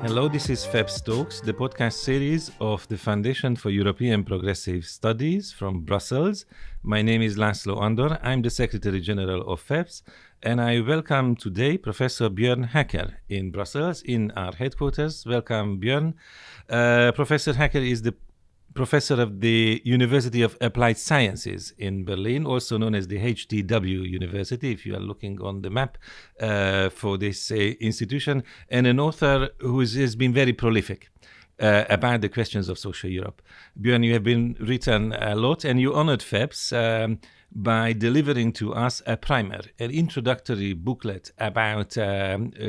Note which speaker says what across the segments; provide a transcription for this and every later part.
Speaker 1: Hello, this is FEPS Talks, the podcast series of the Foundation for European Progressive Studies from Brussels. My name is László Andor. I'm the Secretary General of FEPS, and I welcome today Professor Björn Hacker in Brussels, in our headquarters. Welcome, Björn. Professor Hacker is the professor of the University of Applied Sciences in Berlin, also known as the HTW University, if you are looking on the map for this institution, and an author who has been very prolific about the questions of social Europe. Björn, you have been written a lot, and you honored FEPS by delivering to us a primer, an introductory booklet about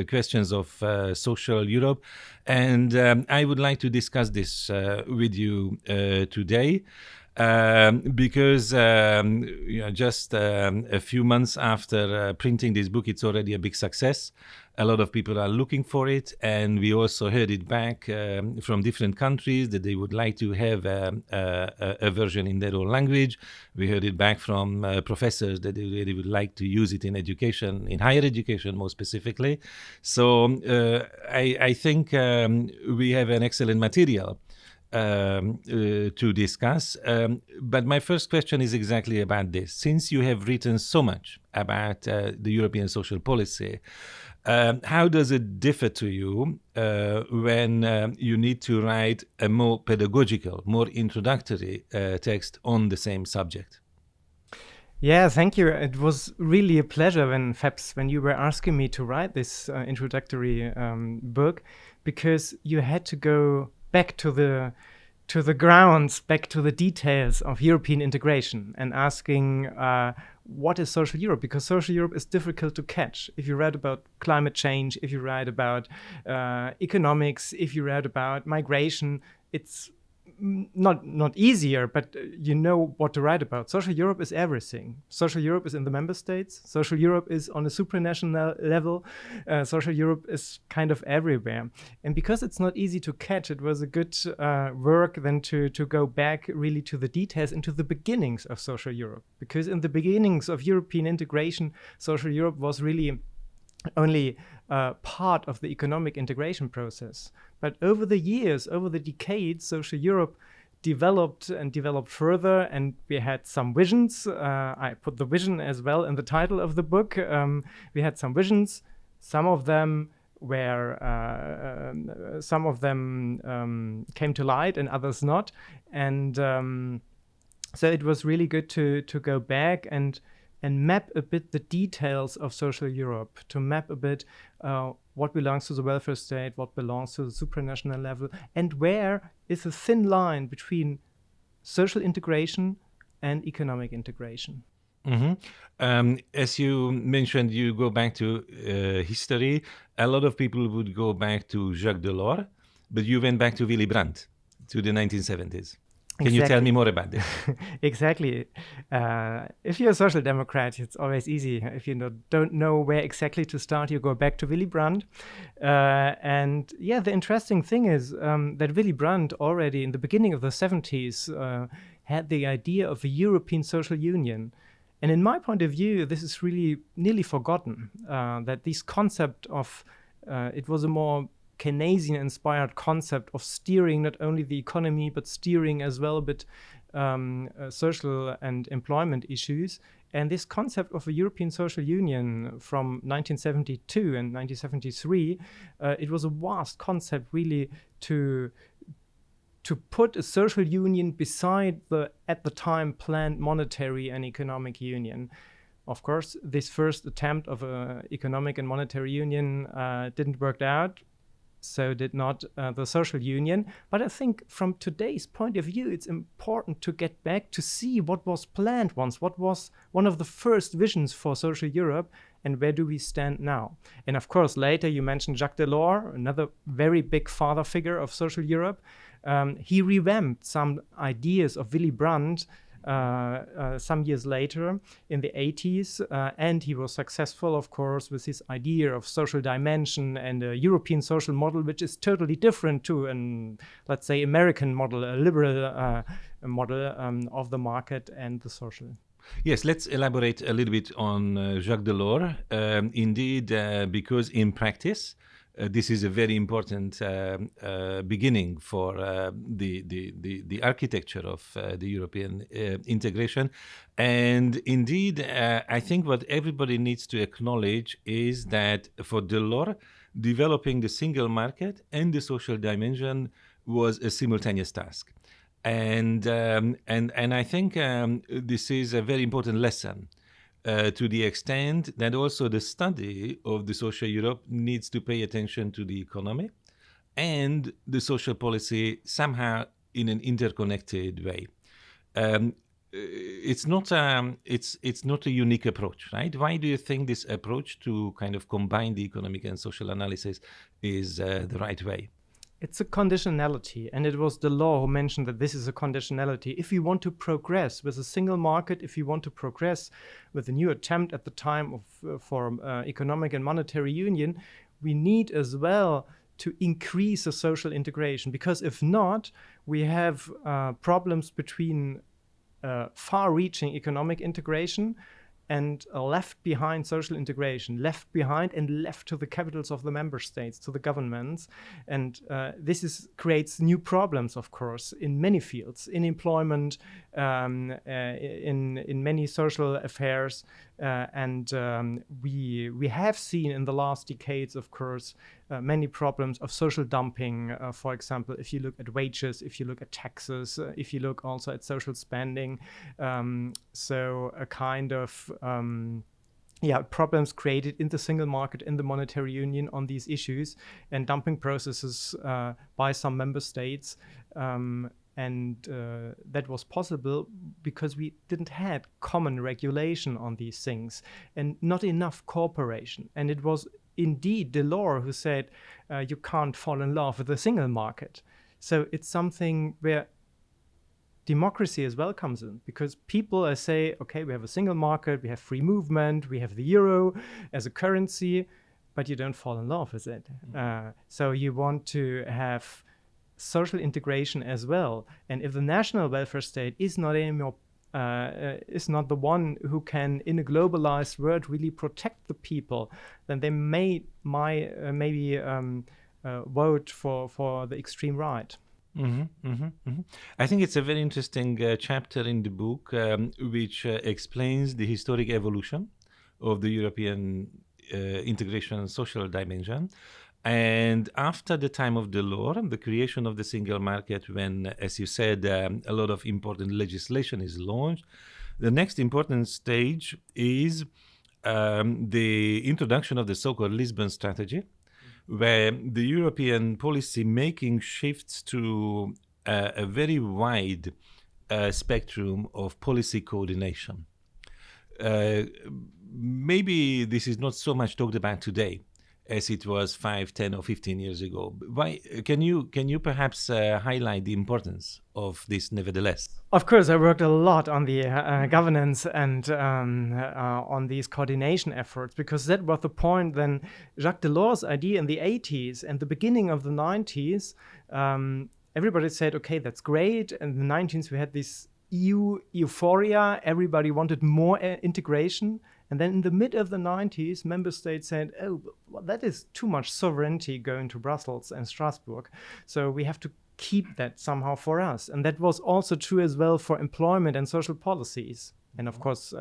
Speaker 1: questions of social Europe. And I would like to discuss this with you today because just a few months after printing this book, it's already a big success. A lot of people are looking for it, and we also heard it back from different countries that they would like to have a version in their own language. We heard it back from professors that they really would like to use it in education, in higher education more specifically. So I think we have an excellent material to discuss. But my first question is exactly about this. Since you have written so much about the European social policy, how does it differ to you when you need to write a more pedagogical, more introductory text on the same subject?
Speaker 2: Yeah, thank you. It was really a pleasure when you were asking me to write this introductory book, because you had to go back to the grounds, back to the details of European integration and asking what is social Europe, because social Europe is difficult to catch. If you read about climate change, if you read about economics, if you read about migration, it's not easier, but you know what to write about. Social Europe is everything. Social Europe is in the member states. Social Europe is on a supranational level. Social Europe is kind of everywhere. And because it's not easy to catch, it was a good work then to go back really to the details and to the beginnings of social Europe. Because in the beginnings of European integration, social Europe was really only part of the economic integration process. But over the years, over the decades, social Europe developed further, and we had some visions. I put the vision as well in the title of the book. We had some visions. Some of them came to light, and others not. And so it was really good to go back and map a bit the details of social Europe, to map a bit what belongs to the welfare state, what belongs to the supranational level, and where is a thin line between social integration and economic integration.
Speaker 1: Mm-hmm. As you mentioned, you go back to history. A lot of people would go back to Jacques Delors, but you went back to Willy Brandt, to the 1970s. Can you tell me more about this?
Speaker 2: Exactly. If you're a social democrat, it's always easy. If you don't know where exactly to start, you go back to Willy Brandt. And yeah, the interesting thing is that Willy Brandt already in the beginning of the 70s had the idea of a European social union. And in my point of view, this is really nearly forgotten, that this concept of, it was a more Keynesian-inspired concept of steering not only the economy, but steering as well a bit social and employment issues. And this concept of a European social union from 1972 and 1973, it was a vast concept really to put a social union beside the, at the time, planned monetary and economic union. Of course, this first attempt of an economic and monetary union didn't work out. So did not the social union. But I think from today's point of view, it's important to get back to see what was planned once, what was one of the first visions for social Europe, and where do we stand now. And of course, later you mentioned Jacques Delors, another very big father figure of social Europe. He revamped some ideas of Willy Brandt some years later in the 80s, and he was successful, of course, with his idea of social dimension and a European social model, which is totally different to an, let's say, American model, a liberal model of the market and the social.
Speaker 1: Yes, let's elaborate a little bit on Jacques Delors. Indeed, because in practice, this is a very important beginning for the architecture of the European integration. And indeed, I think what everybody needs to acknowledge is that for Delors, developing the single market and the social dimension was a simultaneous task. And I think this is a very important lesson. To the extent that also the study of the social Europe needs to pay attention to the economy and the social policy somehow in an interconnected way. It's not a unique approach, right? Why do you think this approach to kind of combine the economic and social analysis is the right way?
Speaker 2: It's a conditionality, and it was Delors who mentioned that this is a conditionality. If we want to progress with a single market, if we want to progress with a new attempt at the time for economic and monetary union, we need as well to increase the social integration, because if not, we have problems between far-reaching economic integration and left behind social integration, left behind and left to the capitals of the member states, to the governments. And this creates new problems, of course, in many fields, in employment, in many social affairs. And we have seen in the last decades, of course, many problems of social dumping. For example, if you look at wages, if you look at taxes, if you look also at social spending. So a kind of problems created in the single market, in the monetary union on these issues, and dumping processes by some member states. And that was possible because we didn't have common regulation on these things and not enough cooperation. And it was indeed Delors who said, you can't fall in love with a single market. So it's something where democracy as well comes in, because people say, okay, we have a single market, we have free movement, we have the euro as a currency, but you don't fall in love with it. So you want to have social integration as well. And if the national welfare state is not anymore is not the one who can, in a globalized world, really protect the people, then they maybe vote for the extreme right.
Speaker 1: I think it's a very interesting chapter in the book which explains the historic evolution of the European integration and social dimension. And after the time of Delors, the creation of the single market, when, as you said, a lot of important legislation is launched, the next important stage is the introduction of the so-called Lisbon strategy, where the European policy making shifts to a very wide spectrum of policy coordination. Maybe this is not so much talked about today as it was 5, 10, or 15 years ago. Why can you perhaps highlight the importance of this nevertheless?
Speaker 2: Of course, I worked a lot on the governance and on these coordination efforts, because that was the point. Then Jacques Delors' idea in the 80s and the beginning of the 90s, everybody said, okay, that's great. And in the 90s, we had this EU euphoria. Everybody wanted more integration. And then in the mid of the 90s, member states said, oh, well, that is too much sovereignty going to Brussels and Strasbourg. So we have to keep that somehow for us. And that was also true as well for employment and social policies. And of course,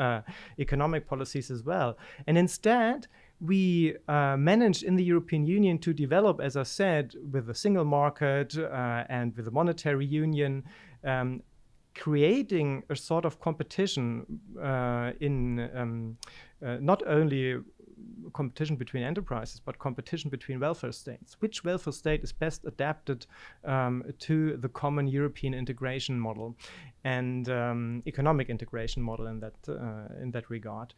Speaker 2: economic policies as well. And instead, we managed in the European Union to develop, as I said, with the single market and with the monetary union, creating a sort of competition in not only competition between enterprises, but competition between welfare states. Which welfare state is best adapted to the common European integration model and economic integration model in that regard?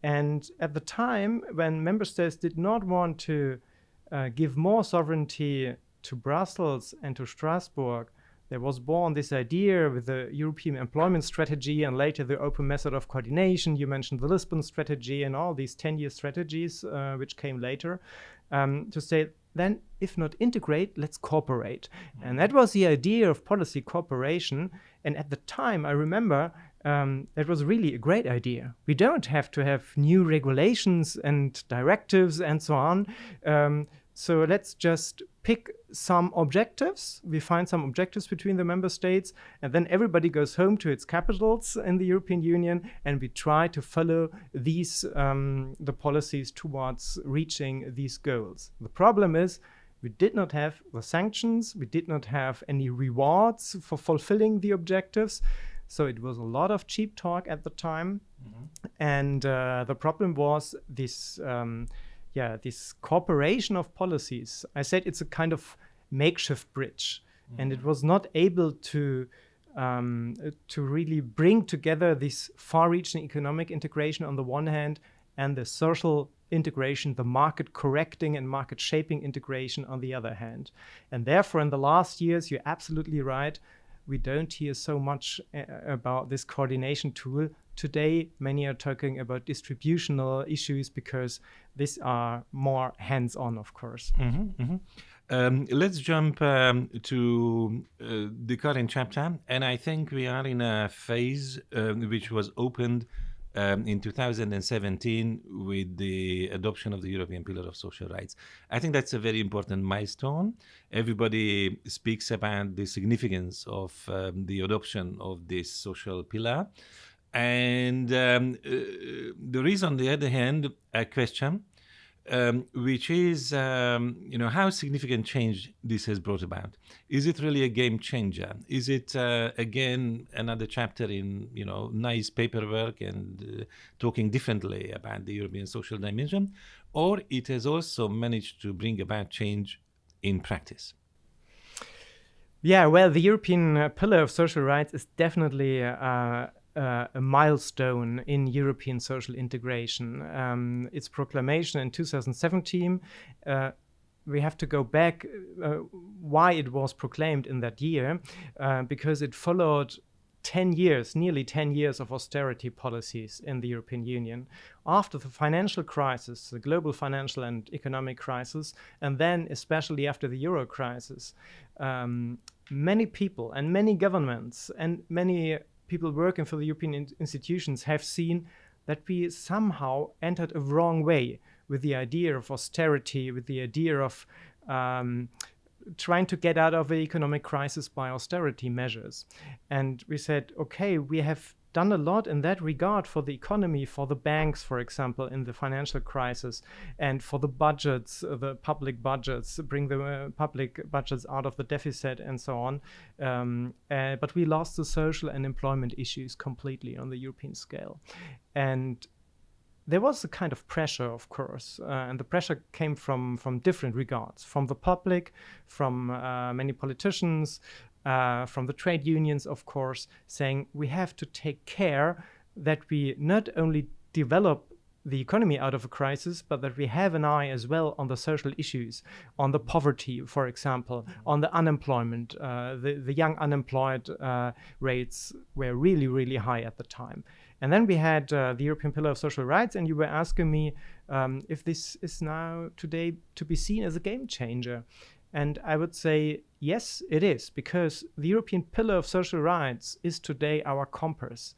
Speaker 2: And at the time when member states did not want to give more sovereignty to Brussels and to Strasbourg, there was born this idea with the European employment strategy and later the open method of coordination. You mentioned the Lisbon strategy and all these 10-year strategies which came later, to say, then if not integrate, let's cooperate. And that was the idea of policy cooperation. And at the time, I remember, that was really a great idea. We don't have to have new regulations and directives and so on. So let's just pick some objectives. We find some objectives between the member states, and then everybody goes home to its capitals in the European Union, and we try to follow these the policies towards reaching these goals. The problem is we did not have the sanctions, we did not have any rewards for fulfilling the objectives. So it was a lot of cheap talk at the time. And the problem was this this cooperation of policies. I said it's a kind of makeshift bridge, and it was not able to really bring together this far-reaching economic integration on the one hand and the social integration, the market correcting and market shaping integration on the other hand. And therefore, in the last years, you're absolutely right, we don't hear so much about this coordination tool. Today, many are talking about distributional issues because these are more hands-on, of course.
Speaker 1: Let's jump to the current chapter. And I think we are in a phase which was opened in 2017 with the adoption of the European Pillar of Social Rights. I think that's a very important milestone. Everybody speaks about the significance of the adoption of this social pillar. And there is, on the other hand, a question, which is, how significant change this has brought about. Is it really a game changer? Is it, again, another chapter in, nice paperwork and talking differently about the European social dimension? Or it has also managed to bring about change in practice?
Speaker 2: Yeah, well, the European Pillar of Social Rights is definitely a milestone in European social integration. Its proclamation in 2017, we have to go back why it was proclaimed in that year, because it followed 10 years, nearly 10 years of austerity policies in the European Union. After the financial crisis, the global financial and economic crisis, and then especially after the Euro crisis, many people and many governments and many people working for the European institutions have seen that we somehow entered a wrong way with the idea of austerity, with the idea of trying to get out of the economic crisis by austerity measures. And we said, okay, we have done a lot in that regard for the economy, for the banks, for example, in the financial crisis, and for the budgets, the public budgets, bring the public budgets out of the deficit and so on. But we lost the social and employment issues completely on the European scale. And there was a kind of pressure, of course, and the pressure came from different regards, from the public, from many politicians, from the trade unions, of course, saying we have to take care that we not only develop the economy out of a crisis, but that we have an eye as well on the social issues, on the poverty, for example, on the unemployment. The young unemployed rates were really, really high at the time. And then we had the European Pillar of Social Rights, and you were asking me if this is now today to be seen as a game changer. And I would say, yes, it is, because the European Pillar of Social Rights is today our compass,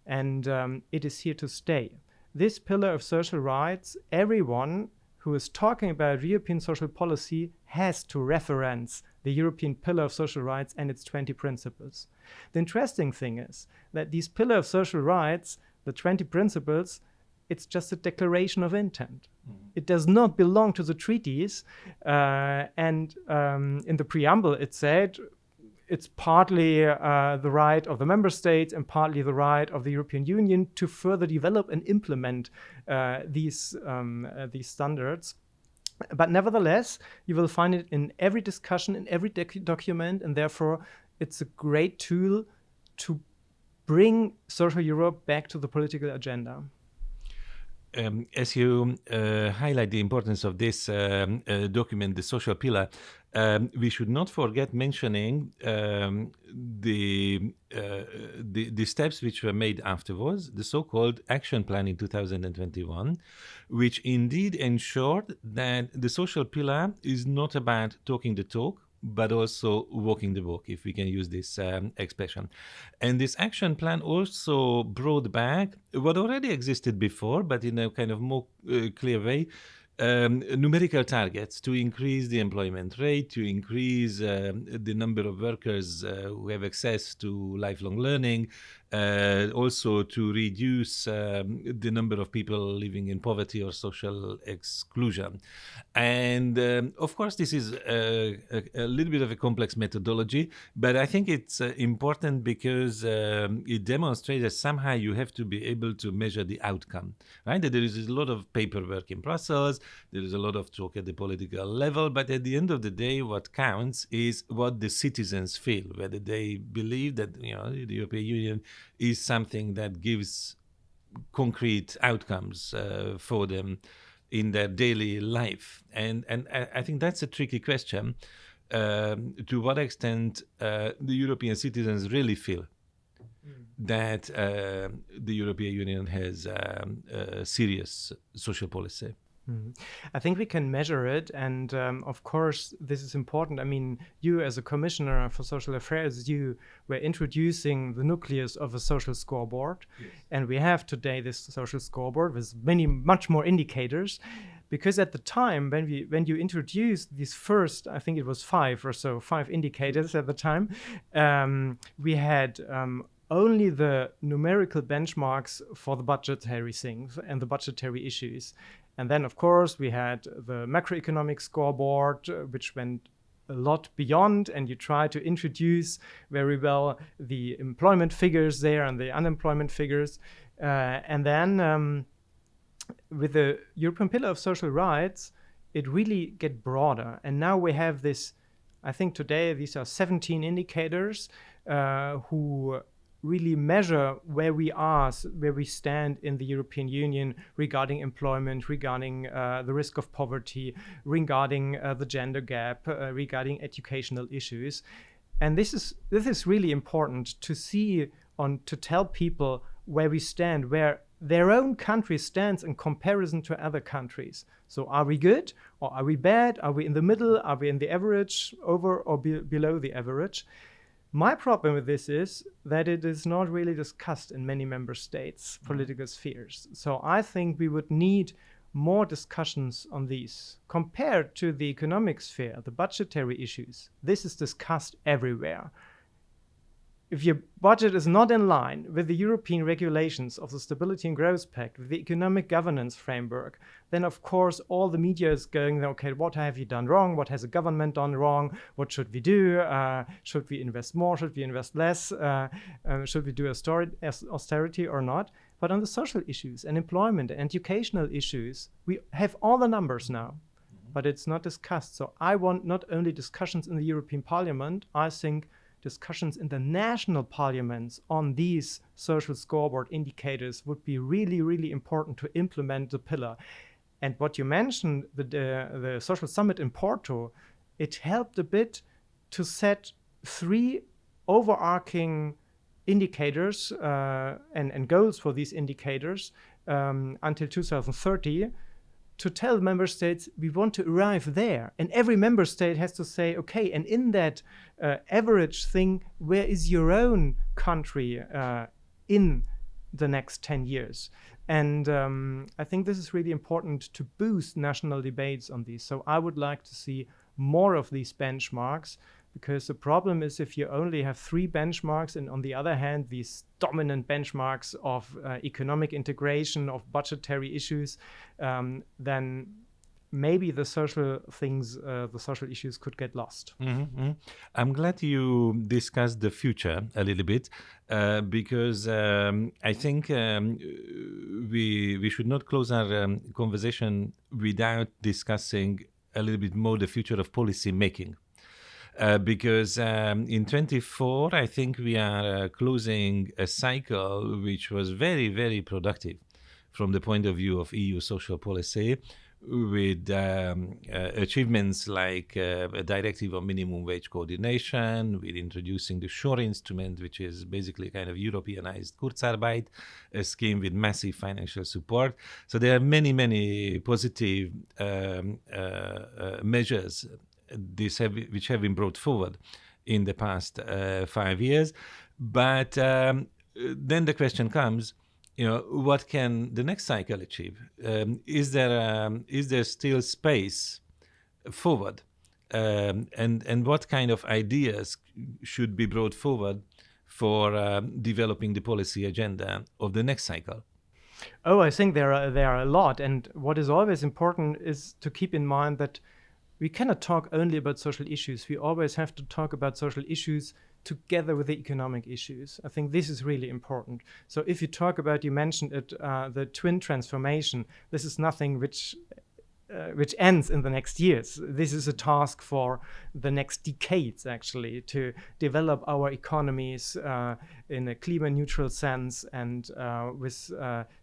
Speaker 2: and it is here to stay. This Pillar of Social Rights, everyone who is talking about European social policy has to reference the European Pillar of Social Rights and its 20 principles. The interesting thing is that these Pillar of Social Rights, the 20 principles, it's just a declaration of intent. It does not belong to the treaties. And in the preamble, it said it's partly the right of the member states and partly the right of the European Union to further develop and implement these standards. But nevertheless, you will find it in every discussion, in every document, and therefore it's a great tool to bring social Europe back to the political agenda.
Speaker 1: As you highlight the importance of this document, the social pillar, we should not forget mentioning the steps which were made afterwards, the so-called action plan in 2021, which indeed ensured that the social pillar is not about talking the talk, but also walking the walk, if we can use this expression. And this action plan also brought back what already existed before, but in a kind of more clear way, numerical targets to increase the employment rate, to increase the number of workers who have access to lifelong learning, also to reduce the number of people living in poverty or social exclusion. And of course, this is a little bit of a complex methodology, but I think it's important because it demonstrates that somehow you have to be able to measure the outcome, right? That there is a lot of paperwork in Brussels, there is a lot of talk at the political level, but at the end of the day, what counts is what the citizens feel, whether they believe that the European Union is something that gives concrete outcomes for them in their daily life. And I think that's a tricky question. To what extent the European citizens really feel that the European Union has a serious social policy?
Speaker 2: I think we can measure it, and of course this is important. I mean, you as a commissioner for social affairs, you were introducing the nucleus of a social scoreboard. Yes. And we have today this social scoreboard with much more indicators, because at the time when you introduced these first, I think it was 5 indicators at the time, we had only the numerical benchmarks for the budgetary things and the budgetary issues. And then, of course, we had the macroeconomic scoreboard, which went a lot beyond, and you try to introduce very well the employment figures there and the unemployment figures. And then with the European Pillar of Social Rights, it really get broader. And now we have this, I think today these are 17 indicators who really measure where we stand in the European Union regarding employment, regarding the risk of poverty, regarding the gender gap, regarding educational issues. And this is really important to see, to tell people where we stand, where their own country stands in comparison to other countries. So are we good or are we bad? Are we in the middle? Are we in the average, over or below the average? My problem with this is that it is not really discussed in many member states' political spheres. So I think we would need more discussions on these. Compared to the economic sphere, the budgetary issues, this is discussed everywhere. If your budget is not in line with the European regulations of the Stability and Growth Pact, with the economic governance framework, then of course all the media is going, okay, what have you done wrong? What has the government done wrong? What should we do? Should we invest more? Should we invest less? Should we do austerity or not? But on the social issues and employment and educational issues, we have all the numbers now, but it's not discussed. So I want not only discussions in the European Parliament, I think discussions in the national parliaments on these social scoreboard indicators would be really, really important to implement the pillar. And what you mentioned, the social summit in Porto, it helped a bit to set 3 overarching indicators and goals for these indicators until 2030, to tell member states we want to arrive there. And every member state has to say, okay, and in that average thing, where is your own country in the next 10 years? And I think this is really important to boost national debates on these. So I would like to see more of these benchmarks, because the problem is if you only have 3 benchmarks and on the other hand these dominant benchmarks of economic integration, of budgetary issues, then maybe the social things, the social issues could get lost.
Speaker 1: I'm glad you discussed the future a little bit, because I think we should not close our conversation without discussing a little bit more the future of policy making. Because in 24, I think we are closing a cycle which was very, very productive from the point of view of EU social policy, with achievements like a directive on minimum wage coordination, with introducing the SURE instrument, which is basically kind of Europeanized Kurzarbeit, a scheme with massive financial support. So there are many, many positive measures which have been brought forward in the past 5 years. But then the question comes, what can the next cycle achieve? Is there still space forward? And what kind of ideas should be brought forward for developing the policy agenda of the next cycle?
Speaker 2: Oh, I think there are a lot. And what is always important is to keep in mind that we cannot talk only about social issues. We always have to talk about social issues together with the economic issues. I think this is really important. So if you talk about, you mentioned it, the twin transformation, this is nothing which ends in the next years. This is a task for the next decades, actually, to develop our economies in a climate-neutral sense and with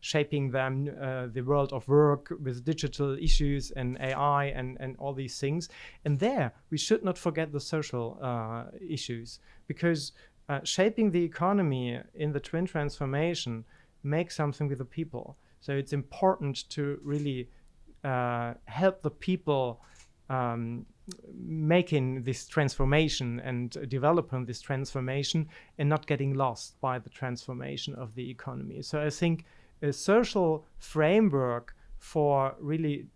Speaker 2: shaping them, the world of work, with digital issues and AI and all these things. And there, we should not forget the social issues, because shaping the economy in the twin transformation makes something with the people. So it's important to really help the people making this transformation and developing this transformation and not getting lost by the transformation of the economy. So I think a social framework for really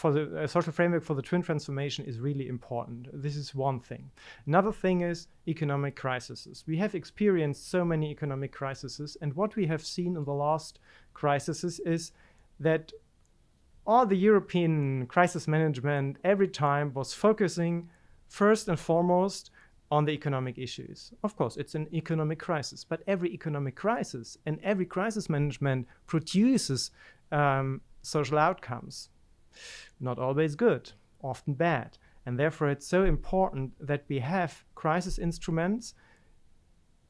Speaker 2: social framework for the twin transformation is really important. This is one thing. Another thing is economic crises. We have experienced so many economic crises, and what we have seen in the last crises is that all the European crisis management every time was focusing first and foremost on the economic issues. Of course, it's an economic crisis, but every economic crisis and every crisis management produces social outcomes. Not always good, often bad. And therefore, it's so important that we have crisis instruments,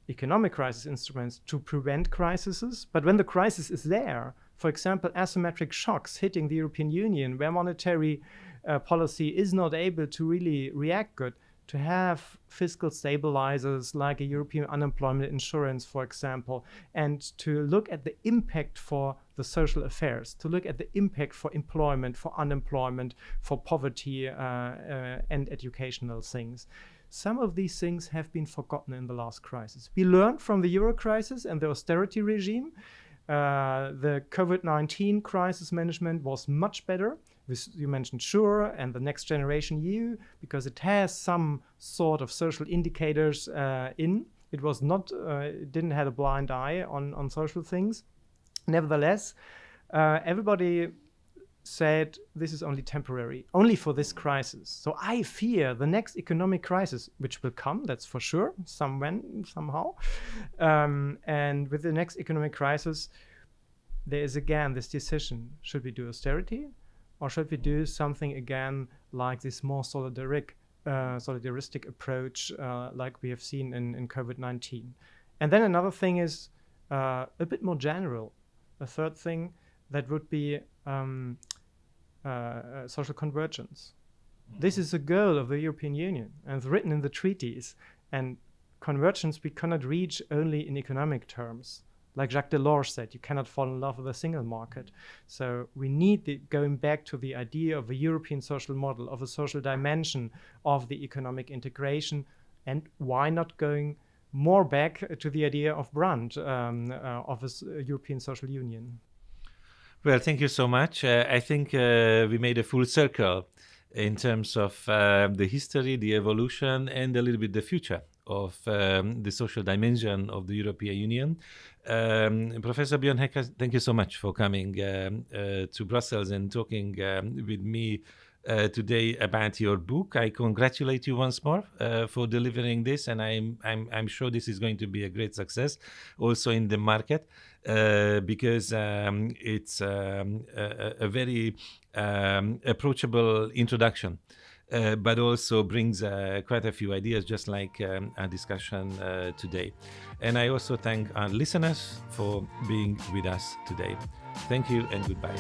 Speaker 2: economic crisis instruments, to prevent crises. But when the crisis is there, for example, asymmetric shocks hitting the European Union, where monetary policy is not able to really react good, to have fiscal stabilizers like a European unemployment insurance, for example, and to look at the impact for the social affairs, to look at the impact for employment, for unemployment, for poverty and educational things. Some of these things have been forgotten in the last crisis. We learned from the Euro crisis and the austerity regime. The COVID-19 crisis management was much better. You mentioned SURE and the Next Generation EU, because it has some sort of social indicators in. It was not, it didn't have a blind eye on social things. Nevertheless, everybody said this is only temporary, only for this crisis. So I fear the next economic crisis, which will come, that's for sure, somehow. And with the next economic crisis, there is again this decision: should we do austerity, or should we do something again like this more solidaristic approach like we have seen in COVID-19? And then another thing is a bit more general. A third thing that would be social convergence. This is a goal of the European Union and it's written in the treaties. And convergence we cannot reach only in economic terms. Like Jacques Delors said, you cannot fall in love with a single market. So we need going back to the idea of a European social model, of a social dimension of the economic integration. And why not going more back to the idea of Brandt, of a European social union?
Speaker 1: Well, thank you so much. I think we made a full circle in terms of the history, the evolution, and a little bit the future of the social dimension of the European Union. Professor Björn Hacker, thank you so much for coming to Brussels and talking with me today about your book. I congratulate you once more for delivering this, and I'm sure this is going to be a great success also in the market because it's a very approachable introduction. But also brings quite a few ideas, just like our discussion today. And I also thank our listeners for being with us today. Thank you and goodbye.